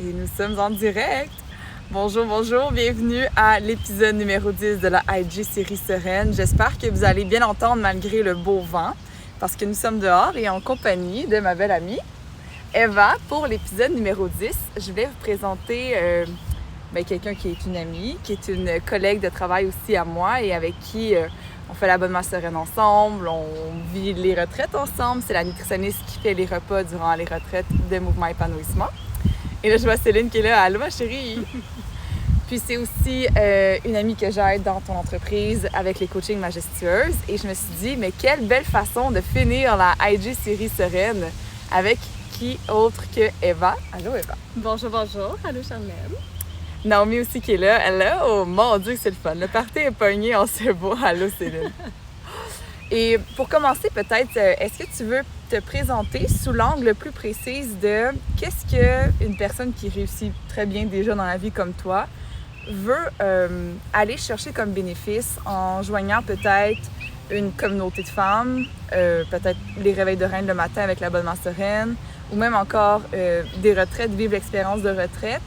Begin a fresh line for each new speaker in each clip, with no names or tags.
Et nous sommes en direct. Bonjour, bonjour, bienvenue à l'épisode numéro 10 de la IG série Sereine. J'espère que vous allez bien entendre malgré le beau vent, parce que nous sommes dehors et en compagnie de ma belle amie Eva pour l'épisode numéro 10. Je voulais vous présenter quelqu'un qui est une amie, qui est une collègue de travail aussi à moi et avec qui on fait l'abonnement Sereine ensemble, on vit les retraites ensemble. C'est la nutritionniste qui fait les repas durant les retraites de Mouvement Épanouissement. Et là, je vois Céline qui est là. Allô, ma chérie! Puis c'est aussi une amie que j'aide dans ton entreprise avec les coachings majestueuses. Et je me suis dit, mais quelle belle façon de finir la IG série Sereine avec qui autre que Eva. Allô, Eva!
Bonjour, bonjour. Allô, Charlène.
Naomi aussi qui est là. Elle est là. Oh mon Dieu, que c'est le fun. Le party est pogné, on se voit. Allô, Céline. Et pour commencer, peut-être, est-ce que tu veux te présenter sous l'angle plus précis de qu'est-ce qu'une personne qui réussit très bien déjà dans la vie comme toi veut aller chercher comme bénéfice en joignant peut-être une communauté de femmes, peut-être les réveils de reine le matin avec l'abonnement Sereine, ou même encore des retraites, vivre l'expérience de retraite,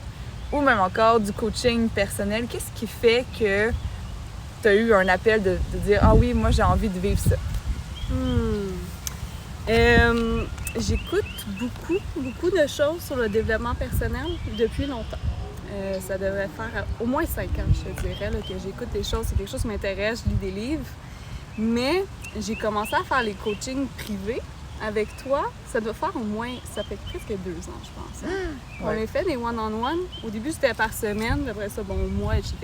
ou même encore du coaching personnel. Qu'est-ce qui fait que tu as eu un appel de dire « Ah oui, moi j'ai envie de vivre ça ».
J'écoute beaucoup de choses sur le développement personnel depuis longtemps. Ça devrait faire au moins 5 ans, je te dirais, là, que j'écoute des choses. C'est quelque chose qui m'intéresse, je lis des livres. Mais j'ai commencé à faire les coachings privés avec toi. Ça doit faire au moins, ça fait presque 2 ans, je pense. Hein?
Ouais.
On a fait des one-on-one. Au début, c'était par semaine, après ça, bon, mois, etc.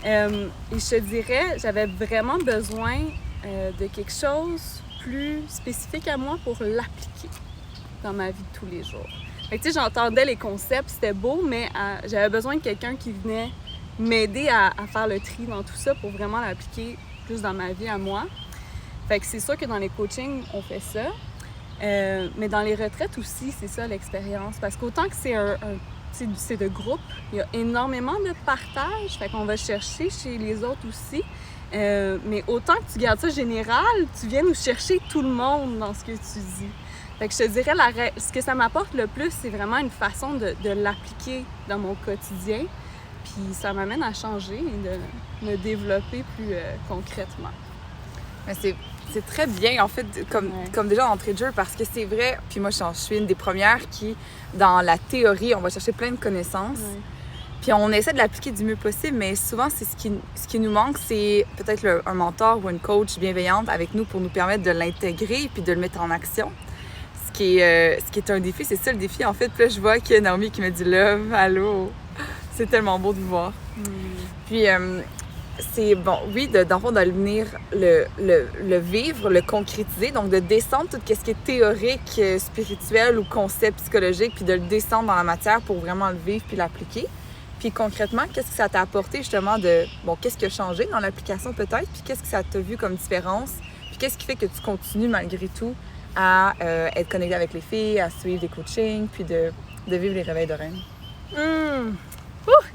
Et je te dirais, j'avais vraiment besoin de quelque chose plus spécifique à moi pour l'appliquer dans ma vie de tous les jours. Fait que, tu sais, j'entendais les concepts, c'était beau, mais j'avais besoin de quelqu'un qui venait m'aider à faire le tri dans tout ça pour vraiment l'appliquer plus dans ma vie à moi. Fait que c'est sûr que dans les coachings, on fait ça. Mais dans les retraites aussi, c'est ça l'expérience. Parce qu'autant que c'est de groupe, il y a énormément de partage. Fait qu'on va chercher chez les autres aussi. Mais autant que tu gardes ça général, tu viens nous chercher tout le monde dans ce que tu dis. Fait que je te dirais, ce que ça m'apporte le plus, c'est vraiment une façon de l'appliquer dans mon quotidien. Puis ça m'amène à changer et de me développer plus concrètement.
Mais c'est très bien, en fait, comme déjà d'entrée de jeu, parce que c'est vrai, puis moi, je suis une des premières qui, dans la théorie, on va chercher plein de connaissances. Ouais. Puis on essaie de l'appliquer du mieux possible, mais souvent, c'est ce qui nous manque, c'est peut-être un mentor ou une coach bienveillante avec nous pour nous permettre de l'intégrer puis de le mettre en action. Ce qui est un défi, c'est ça le défi, en fait. Puis là, je vois qu'il y a Naomi qui me dit « Love, allô! » C'est tellement beau de vous voir. Puis, c'est bon, oui, dans le fond, de venir le vivre, le concrétiser, donc de descendre tout ce qui est théorique, spirituel ou concept psychologique, puis de le descendre dans la matière pour vraiment le vivre puis l'appliquer. Puis concrètement, qu'est-ce que ça t'a apporté justement qu'est-ce qui a changé dans l'application peut-être, puis qu'est-ce que ça t'a vu comme différence, puis qu'est-ce qui fait que tu continues malgré tout à être connecté avec les filles, à suivre des coachings, puis de vivre les réveils de reine?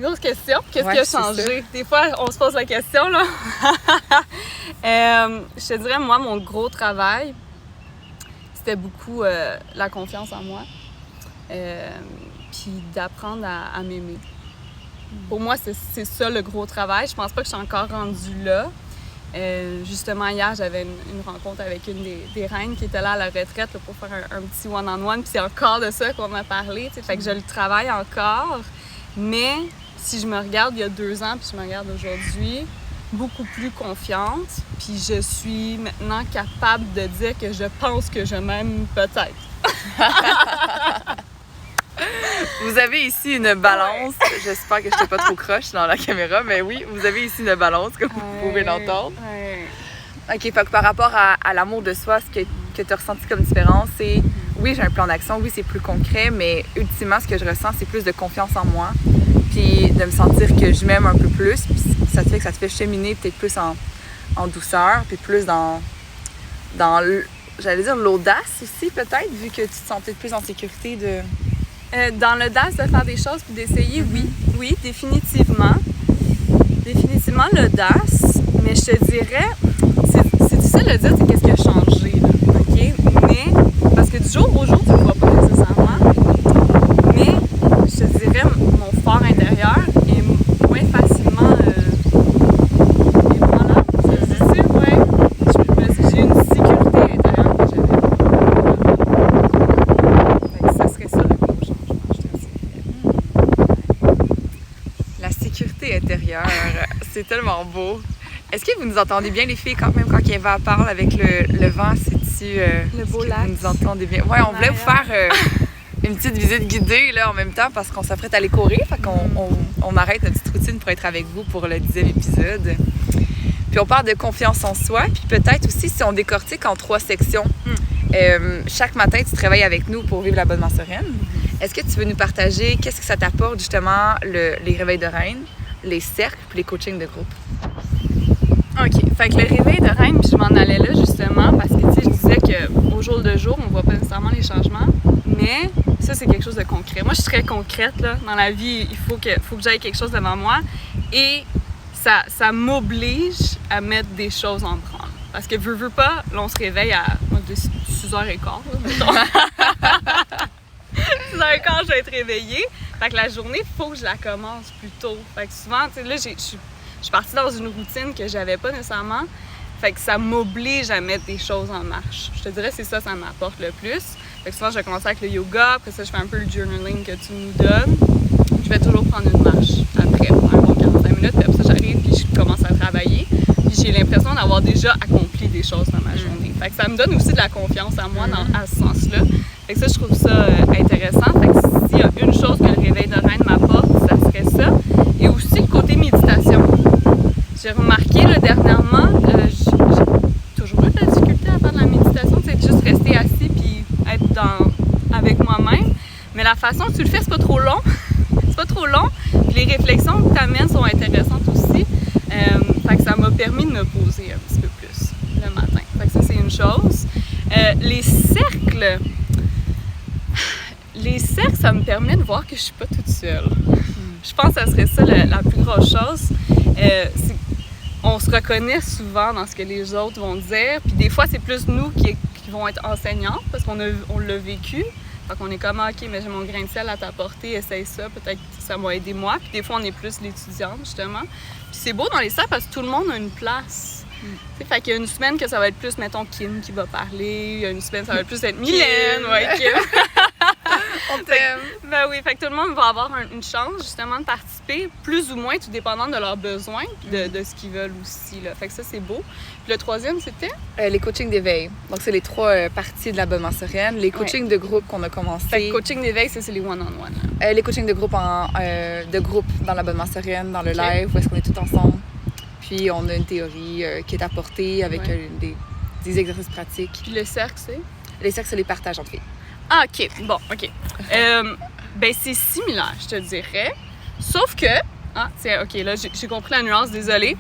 Grosse question. Qu'est-ce qui a changé? Des fois, on se pose la question, là. Je te dirais, moi, mon gros travail, c'était beaucoup la confiance en moi, puis d'apprendre à m'aimer. Pour moi, c'est ça le gros travail. Je pense pas que je suis encore rendue là. Justement, hier, j'avais une rencontre avec une des reines qui était là à la retraite là, pour faire un petit one-on-one. Puis c'est encore de ça qu'on m'a parlé. Fait que je le travaille encore. Mais si je me regarde il y a 2 ans puis je me regarde aujourd'hui, beaucoup plus confiante. Puis je suis maintenant capable de dire que je pense que je m'aime peut-être.
Vous avez ici une balance. J'espère que je n'étais pas trop croche dans la caméra, mais oui, vous avez ici une balance, comme vous pouvez l'entendre. OK, fait que par rapport à l'amour de soi, ce que tu as ressenti comme différence, c'est oui, j'ai un plan d'action, oui, c'est plus concret, mais ultimement, ce que je ressens, c'est plus de confiance en moi, puis de me sentir que je m'aime un peu plus, puis ça te fait cheminer peut-être plus en douceur, puis plus dans j'allais dire l'audace aussi, peut-être, vu que tu te sens peut-être plus en sécurité de...
Dans l'audace de faire des choses puis d'essayer, oui, définitivement. Définitivement l'audace, mais je te dirais, c'est difficile de dire qu'est-ce qui a changé, là, OK? Mais, parce que du jour au jour, tu ne le vois pas nécessairement, mais je te dirais
intérieur. C'est tellement beau. Est-ce que vous nous entendez bien, les filles, quand même, quand Eva parle avec le vent? C'est-tu...
le beau lac.
Vous nous entendez bien? Oui, on voulait vous faire une petite visite guidée là, en même temps parce qu'on s'apprête à aller courir. Fait qu'on on arrête notre petite routine pour être avec vous pour le 10e épisode. Puis on parle de confiance en soi. Puis peut-être aussi, si on décortique en 3 sections. Chaque matin, tu travailles avec nous pour vivre l'abonnement sereine. Est-ce que tu veux nous partager qu'est-ce que ça t'apporte, justement, les réveils de reine, les cercles puis les coachings de groupe?
OK. Fait que le réveil de reine, puis je m'en allais là justement parce que, tu sais, je disais qu'au jour le jour, on voit pas nécessairement les changements, mais ça, c'est quelque chose de concret. Moi, je suis très concrète, là. Dans la vie, il faut que j'aille quelque chose devant moi et ça m'oblige à mettre des choses en branle. Parce que veux pas, là, on se réveille à 6h15, mettons. 6h15, je vais être réveillée. Fait que la journée, il faut que je la commence plus tôt. Fait que souvent, tu sais, là, je suis partie dans une routine que j'avais pas nécessairement. Fait que ça m'oblige à mettre des choses en marche. Je te dirais que ça m'apporte le plus. Fait que souvent, je vais commencer avec le yoga. Après ça, je fais un peu le journaling que tu nous donnes. Je vais toujours prendre une marche après, un bon 45 minutes. Puis après ça, j'arrive puis je commence à travailler. Puis j'ai l'impression d'avoir déjà accompli des choses dans ma journée. Fait que ça me donne aussi de la confiance en moi à ce sens-là. Fait que ça, je trouve ça intéressant. Fait que s'il y a une chose que le réveil de reine m'apporte, ça serait ça. Et aussi le côté méditation. J'ai remarqué là, dernièrement, j'ai toujours eu de la difficulté à faire de la méditation. C'est juste rester assis puis être avec moi-même. Mais la façon que tu le fais, c'est pas trop long. C'est pas trop long. Puis les réflexions que tu amènes sont intéressantes aussi. Fait que ça m'a permis de me poser un petit peu plus le matin. Fait que ça, c'est une chose. Les cercles, ça me permet de voir que je suis pas toute seule. Je pense que ça serait ça la plus grosse chose. On se reconnaît souvent dans ce que les autres vont dire. Puis des fois, c'est plus nous qui vont être enseignantes parce qu'on l'a vécu. Fait qu'on est comme, OK, mais j'ai mon grain de sel à t'apporter, essaye ça, peut-être que ça m'a aidé moi. Puis des fois, on est plus l'étudiante, justement. Puis c'est beau dans les cercles parce que tout le monde a une place. Fait qu'il y a une semaine que ça va être plus, mettons, Kim qui va parler. Il y a une semaine, ça va être plus être Mylène. Ouais, Kim.
On t'aime.
Ben oui, fait que tout le monde va avoir une chance, justement, de participer, plus ou moins, tout dépendant de leurs besoins et de ce qu'ils veulent aussi, là. Fait que ça, c'est beau. Puis le troisième, c'était?
Les coachings d'éveil. Donc, c'est les 3 parties de l'abonnement sereine. Les coachings de groupe qu'on a commencé.
Fait que coaching d'éveil, ça, c'est les one-on-one.
Les coachings de groupe de groupe dans l'abonnement sereine, dans le live, où est-ce qu'on est tous ensemble. Puis, on a une théorie qui est apportée avec des exercices pratiques.
Puis le cercle, c'est?
Les cercles, c'est les partages entre filles.
Ah, OK. Bon, OK. Ben, c'est similaire, je te dirais. Sauf que... Ah, tiens, OK, là, j'ai compris la nuance, désolée.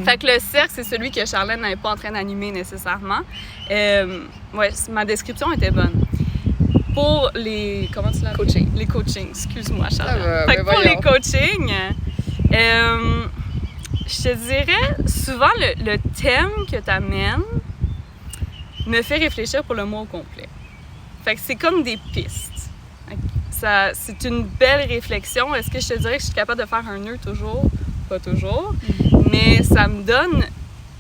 Fait que le cercle, c'est celui que Charlène n'est pas en train d'animer nécessairement. Ouais, ma description était bonne. Pour les... Comment tu l'appelles?
Coaching.
Les coachings, excuse-moi, Charlène.
Fait
que pour les coachings, je te dirais, souvent, le thème que tu amènes me fait réfléchir pour le mois au complet. Fait que c'est comme des pistes. C'est une belle réflexion. Est-ce que je te dirais que je suis capable de faire un nœud toujours? Pas toujours. Mais ça me donne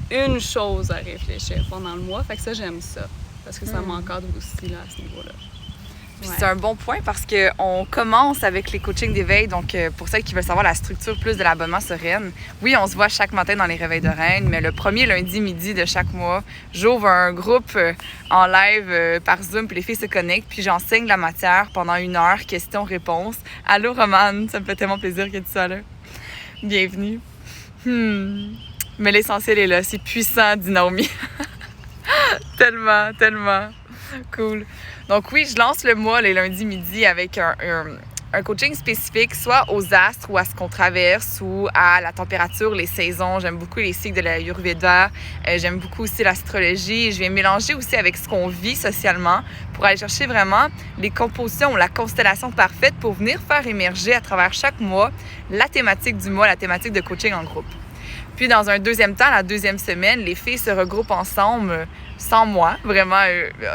une chose à réfléchir pendant le mois. Fait que ça, j'aime ça. Parce que ça m'encadre aussi là, à ce niveau-là.
Puis c'est un bon point parce qu'on commence avec les coachings d'éveil. Donc, pour celles qui veulent savoir la structure plus de l'abonnement sereine, oui, on se voit chaque matin dans les réveils de reine, mais le premier lundi midi de chaque mois, j'ouvre un groupe en live par Zoom, puis les filles se connectent, puis j'enseigne la matière pendant 1 heure, questions-réponses. Allô, Romane, ça me fait tellement plaisir que tu sois là. Bienvenue. Mais l'essentiel est là, c'est puissant, dit Naomi. Tellement, tellement. Cool. Donc oui, je lance le mois les lundis midi avec un coaching spécifique, soit aux astres ou à ce qu'on traverse ou à la température, les saisons. J'aime beaucoup les cycles de l'Ayurveda. J'aime beaucoup aussi l'astrologie. Je vais mélanger aussi avec ce qu'on vit socialement pour aller chercher vraiment les compositions ou la constellation parfaite pour venir faire émerger à travers chaque mois la thématique du mois, la thématique de coaching en groupe. Puis dans un deuxième temps, la deuxième semaine, les filles se regroupent ensemble sans moi, vraiment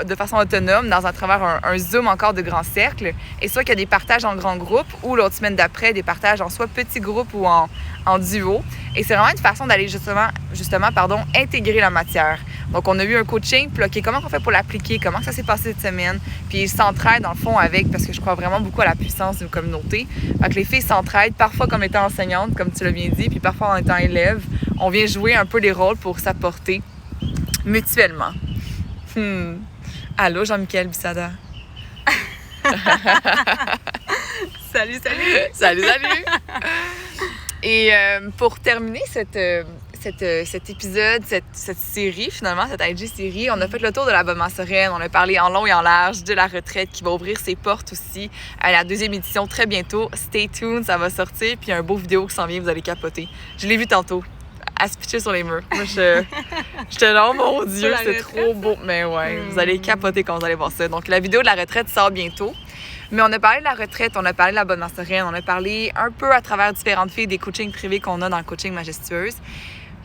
de façon autonome, dans à travers un Zoom encore de grands cercles. Et soit qu'il y a des partages en grands groupes ou l'autre semaine d'après, des partages en soit petits groupes ou en duo. Et c'est vraiment une façon d'aller justement intégrer la matière. Donc, on a eu un coaching, puis OK, comment on fait pour l'appliquer? Comment ça s'est passé cette semaine? Puis ils s'entraident, dans le fond, avec, parce que je crois vraiment beaucoup à la puissance d'une communauté. Fait que les filles s'entraident, parfois comme étant enseignantes, comme tu l'as bien dit, puis parfois en étant élèves. On vient jouer un peu des rôles pour s'apporter mutuellement. Allô, Jean-Michel Bissada.
Salut!
Salut! Et pour terminer cet épisode, cette série, finalement, cette IG-série, on a fait le tour de l'abonnement sereine. On a parlé en long et en large de la retraite qui va ouvrir ses portes aussi à la 2e édition très bientôt. Stay tuned, ça va sortir. Puis il y a un beau vidéo qui s'en vient, vous allez capoter. Je l'ai vu tantôt, à se pitcher sur les murs. Moi, j'étais là, oh mon Dieu, c'est trop beau. Mais ouais, vous allez capoter quand vous allez voir ça. Donc, la vidéo de la retraite sort bientôt. Mais on a parlé de la retraite, on a parlé de l'abonnement sereine, on a parlé un peu à travers différentes filles des coachings privés qu'on a dans le coaching Majestueuse.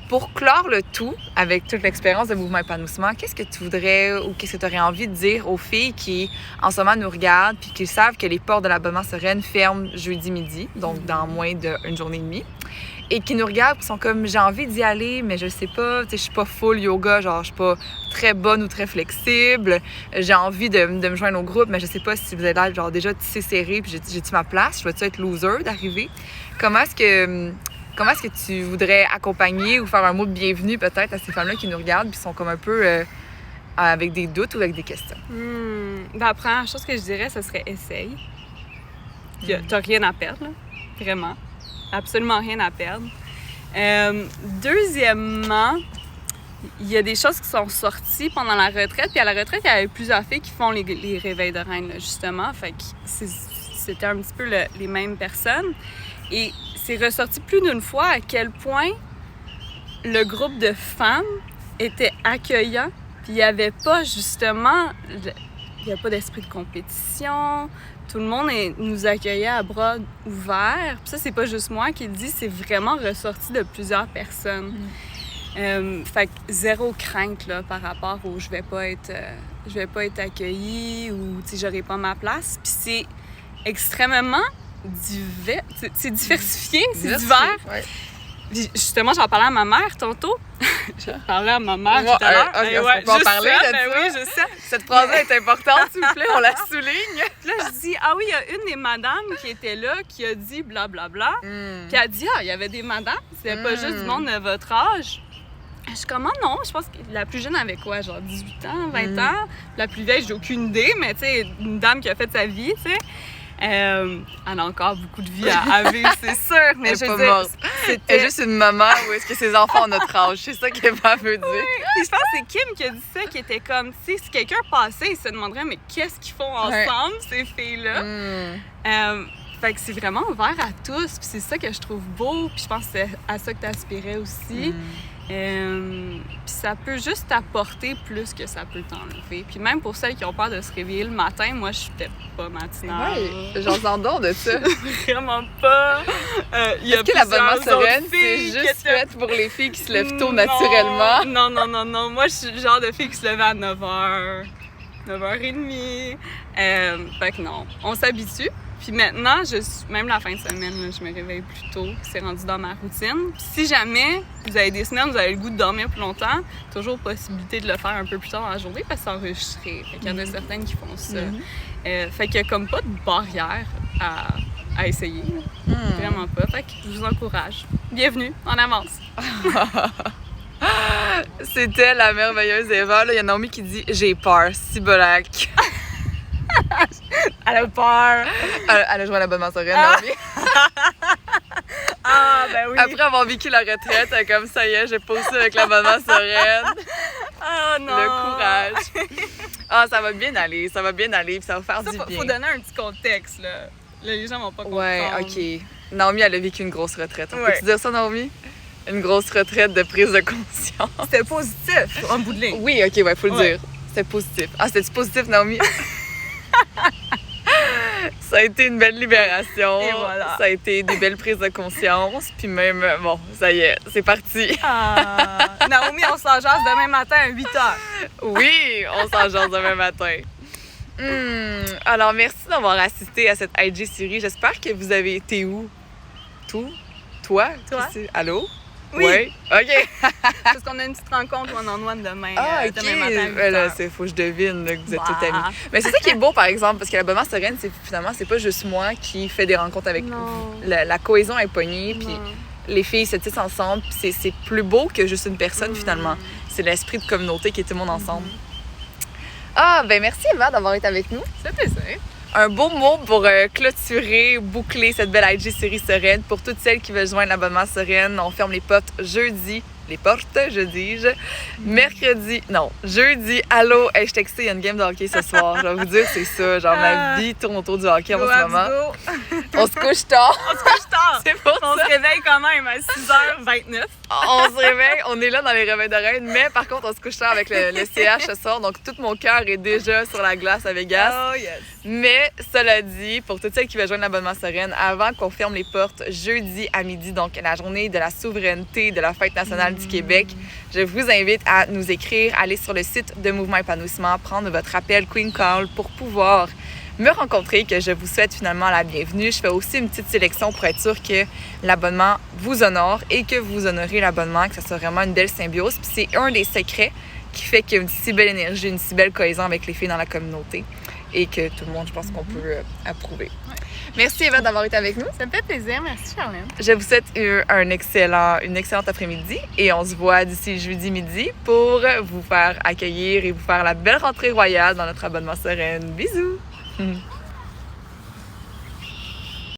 Pour clore le tout, avec toute l'expérience de Mouvement Épanouissement, qu'est-ce que tu voudrais ou qu'est-ce que tu aurais envie de dire aux filles qui, en ce moment, nous regardent puis qui savent que les portes de l'abonnement sereine ferment jeudi midi, donc dans moins d'une journée et demie, et qui nous regardent et sont comme, j'ai envie d'y aller, mais je sais pas, tu sais, je suis pas full yoga, genre, je suis pas très bonne ou très flexible, j'ai envie de me joindre au groupe, mais je sais pas si vous êtes là, genre, déjà tissé serré, puis j'ai-tu ma place, je vais-tu être loser d'arriver? Comment est-ce que tu voudrais accompagner ou faire un mot de bienvenue peut-être à ces femmes-là qui nous regardent puis sont comme un peu avec des doutes ou avec des questions?
La première chose que je dirais, ce serait essaye. T'as rien à perdre, là. Vraiment. Absolument rien à perdre. Deuxièmement, il y a des choses qui sont sorties pendant la retraite. Puis à la retraite, il y avait plusieurs filles qui font les réveils de reine, là, justement. Fait que c'était un petit peu les mêmes personnes. Et c'est ressorti plus d'une fois à quel point le groupe de femmes était accueillant. Puis il n'y avait pas justement... Il n'y a pas d'esprit de compétition. Tout le monde nous accueillait à bras ouverts. Puis ça, c'est pas juste moi qui le dis, c'est vraiment ressorti de plusieurs personnes. Fait que zéro crainte là, par rapport au je vais pas être accueillie ou j'aurai pas ma place. Puis c'est extrêmement c'est diversifié, c'est divers.
Ouais.
Puis justement, j'en parlais à ma mère tantôt. J'en parlais à ma mère tout à l'heure.
On peut en parler de ça?
Oui, je sais.
Cette phrase-là est importante, s'il vous plaît, on la souligne.
Puis là, je dis, ah oui, il y a une des madames qui était là qui a dit blablabla. Puis elle a dit, il y avait des madames, c'était pas juste du monde de votre âge. Je suis comme, non, je pense que la plus jeune avait quoi, genre 18 ans, 20 ans. La plus vieille, j'ai aucune idée, mais tu sais, une dame qui a fait sa vie, tu sais. Elle a encore beaucoup de vie à vivre, c'est sûr. Mais
elle est pas morte. Elle est juste une maman ou est-ce que ses enfants ont notre âge? C'est ça qu'elle veut dire.
Oui. Puis je pense que c'est Kim qui a dit ça, qui était comme, tu sais, si quelqu'un passait, il se demanderait, mais qu'est-ce qu'ils font ensemble, ces filles-là? Fait que c'est vraiment ouvert à tous, puis c'est ça que je trouve beau, puis je pense que c'est à ça que tu aspirais aussi. Puis ça peut juste t'apporter plus que ça peut t'enlever. Puis même pour celles qui ont peur de se réveiller le matin, moi, je suis peut-être pas matinale.
Oui, j'en dors de ça.
Vraiment pas.
Est-ce que l'abonnement sereine, c'est juste fait pour les filles qui se lèvent tôt naturellement?
Non. Moi, je suis le genre de fille qui se levait à 9h, 9h30. Fait que non, on s'habitue. Puis maintenant, même la fin de semaine, là, je me réveille plus tôt. C'est rendu dans ma routine. Puis si jamais vous avez des semaines, vous avez le goût de dormir plus longtemps, toujours possibilité de le faire un peu plus tard dans la journée parce que c'est enregistré. Fait qu'il y en a certaines qui font ça. Fait qu'il y a comme pas de barrière à essayer. Vraiment pas. Fait que je vous encourage. Bienvenue, en avance.
C'était la merveilleuse Eva. Là, il y a Naomi qui dit « J'ai peur, cibolac ».
Elle a peur.
Elle a joué à l'abonnement sereine, Naomi.
Ben oui.
Après avoir vécu la retraite, elle est comme ça y est, j'ai posé avec l'abonnement sereine.
Non.
Le courage. Ça va bien aller, puis ça va faire du bien.
Faut donner un petit contexte, là. Les gens vont pas comprendre.
Ouais, OK. Naomi, elle a vécu une grosse retraite. Peux-tu dire ça, Naomi? Une grosse retraite de prise de conscience.
C'était positif, en bout de ligne.
Oui, OK, ouais, faut le dire. C'était positif. C'était-tu positif, Naomi? Ça a été une belle libération.
Et voilà.
Ça a été des belles prises de conscience. Puis même, bon, ça y est, c'est parti.
Naomi, on s'en jase demain matin à 8h.
Oui, on s'en jase demain matin. Alors, merci d'avoir assisté à cette IG série. J'espère que vous avez été où? Toi?
Toi?
Allô?
Oui.
Ouais? OK.
Parce qu'on a une petite rencontre one-on-one demain.
Ah, OK.
Demain matin à 8
Ben là,
heures.
faut que je devine là, que vous êtes toutes
Bah.
amies. Mais c'est ça qui est beau, par exemple, parce que l'abonnement sereine, c'est finalement, c'est pas juste moi qui fais des rencontres avec
Non.
vous. La cohésion est pognée, puis
Non.
les filles se tissent ensemble, puis c'est plus beau que juste une personne, finalement. C'est l'esprit de communauté qui est tout le monde ensemble. Ah, ben merci, Eva, d'avoir été avec nous.
Ça fait ça.
Un beau mot pour clôturer, boucler cette belle IG série Sereine. Pour toutes celles qui veulent joindre l'abonnement Sereine, on ferme les portes jeudi. Les portes, je dis-je. Mercredi, non, jeudi, allô, hey, je textais, il y a une game de hockey ce soir. Je vais vous dire, c'est ça. Genre, ma vie tourne autour du hockey en ce moment. On se couche tard.
On se couche tard.
C'est pour
On
ça.
se réveille quand même à 6h29.
On se réveille, on est là dans les réveils de reine, mais par contre, on se couche tard avec le CH ce soir. Donc, tout mon cœur est déjà sur la glace à Vegas.
Oh yes.
Mais cela dit, pour toutes celles qui veulent joindre l'abonnement Sereine, avant qu'on ferme les portes jeudi à midi, donc la journée de la souveraineté de la Fête nationale du Québec, je vous invite à nous écrire, aller sur le site de Mouvement Épanouissement, prendre votre appel Queen Call pour pouvoir me rencontrer, que je vous souhaite finalement la bienvenue. Je fais aussi une petite sélection pour être sûr que l'abonnement vous honore et que vous honorez l'abonnement, que ça soit vraiment une belle symbiose. Puis c'est un des secrets qui fait qu'il y a une si belle énergie, une si belle cohésion avec les filles dans la communauté et que tout le monde, je pense qu'on peut approuver.
Ouais.
Merci Eva d'avoir été avec nous.
Ça me fait plaisir. Merci, Charlène.
Je vous souhaite une excellente après-midi et on se voit d'ici jeudi midi pour vous faire accueillir et vous faire la belle rentrée royale dans notre abonnement Sereine. Bisous!